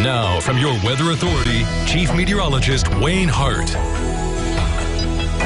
Now, from your weather authority, Chief Meteorologist Wayne Hart.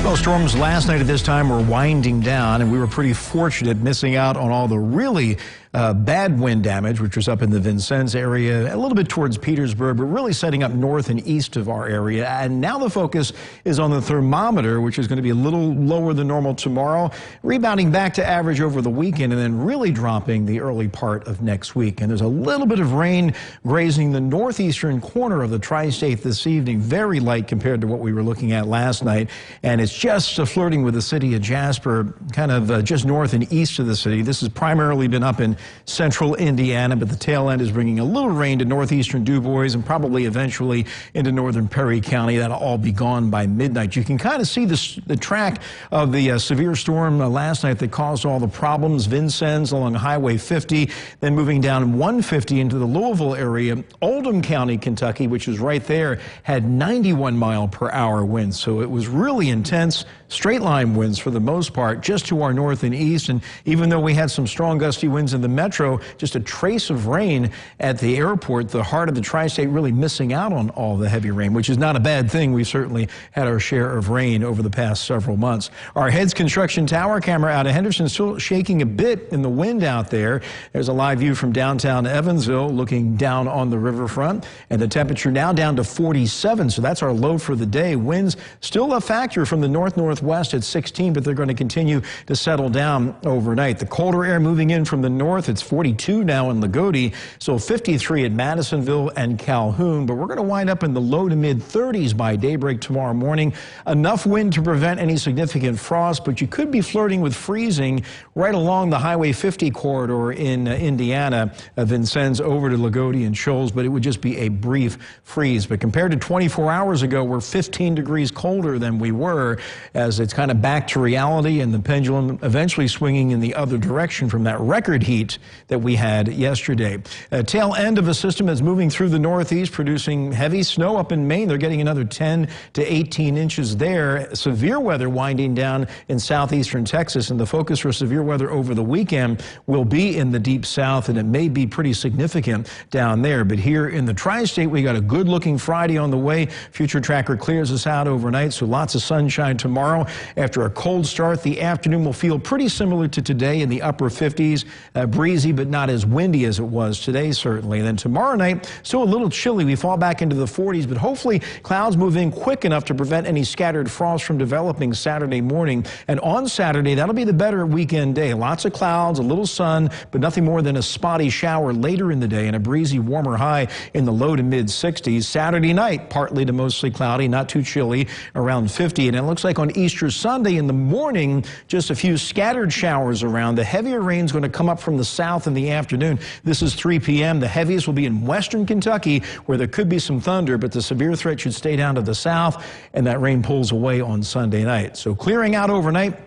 Well, storms last night at this time were winding down, and we were pretty fortunate missing out on all the really bad wind damage, which was up in the Vincennes area, a little bit towards Petersburg, but really setting up north and east of our area. And now the focus is on the thermometer, which is going to be a little lower than normal tomorrow, rebounding back to average over the weekend, and then really dropping the early part of next week. And there's a little bit of rain grazing the northeastern corner of the tri-state this evening, very light compared to what we were looking at last night. And it's just flirting with the city of Jasper, kind of just north and east of the city. This has primarily been up in central Indiana, but the tail end is bringing a little rain to northeastern Du Bois and probably eventually into northern Perry County. That'll all be gone by midnight. You can kind of see the track of the severe storm last night that caused all the problems. Vincennes along Highway 50, then moving down 150 into the Louisville area. Oldham County, Kentucky, which is right there, had 91-mile-per-hour winds. So it was really intense. Straight line winds for the most part, just to our north and east. And even though we had some strong gusty winds in the metro, just a trace of rain at the airport, the heart of the tri-state really missing out on all the heavy rain, which is not a bad thing. We've certainly had our share of rain over the past several months. Our Heads Construction Tower camera out of Henderson still shaking a bit in the wind out there. There's a live view from downtown Evansville looking down on the riverfront, and the temperature now down to 47, so that's our low for the day. Winds still a factor from the northwest at 16, but they're going to continue to settle down overnight. The colder air moving in from the north. It's 42 now in Lagodi, so 53 at Madisonville and Calhoun, but we're going to wind up in the low to mid 30s by daybreak tomorrow morning. Enough wind to prevent any significant frost, but you could be flirting with freezing right along the Highway 50 corridor in Indiana, Vincennes over to Lagodi and Shoals, but it would just be a brief freeze. But compared to 24 hours ago, we're 15 degrees colder than we were, as it's kind of back to reality, and the pendulum eventually swinging in the other direction from that record heat that we had yesterday. A tail end of a system that's moving through the northeast, producing heavy snow up in Maine. They're getting another 10 to 18 inches there. Severe weather winding down in southeastern Texas, and the focus for severe weather over the weekend will be in the deep south, and it may be pretty significant down there. But here in the tri-state, we got a good-looking Friday on the way. Future Tracker clears us out overnight, so lots of sunshine tomorrow. After a cold start, the afternoon will feel pretty similar to today in the upper 50s. Breezy, but not as windy as it was today, certainly. And then tomorrow night, still a little chilly. We fall back into the 40s, but hopefully clouds move in quick enough to prevent any scattered frost from developing Saturday morning. And on Saturday, that'll be the better weekend day. Lots of clouds, a little sun, but nothing more than a spotty shower later in the day and a breezy, warmer high in the low to mid 60s. Saturday night, partly to mostly cloudy, not too chilly, around 50. And it looks like on Easter Sunday in the morning, just a few scattered showers around. The heavier rain's going to come up from the south in the afternoon. This is 3 p.m. The heaviest will be in western Kentucky, where there could be some thunder, but the severe threat should stay down to the south, and that rain pulls away on Sunday night. So clearing out overnight.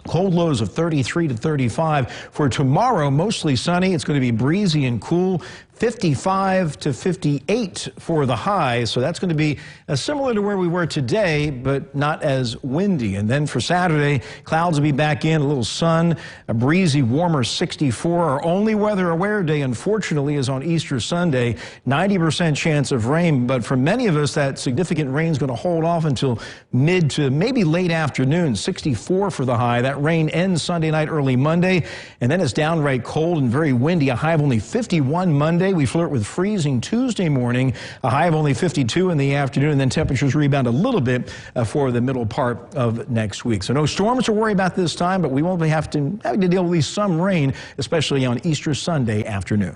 Cold lows of 33 to 35. For tomorrow, mostly sunny. It's going to be breezy and cool. 55 to 58 for the high, so that's going to be similar to where we were today, but not as windy. And then for Saturday, clouds will be back in, a little sun, a breezy, warmer 64. Our only weather aware day, unfortunately, is on Easter Sunday. 90% chance of rain, but for many of us, that significant rain is going to hold off until mid to maybe late afternoon. 64 for the high. That rain ends Sunday night, early Monday, and then it's downright cold and very windy. A high of only 51 Monday. We flirt with freezing Tuesday morning, a high of only 52 in the afternoon, and then temperatures rebound a little bit for the middle part of next week. So no storms to worry about this time, but we won't be having to deal with some rain, especially on Easter Sunday afternoon.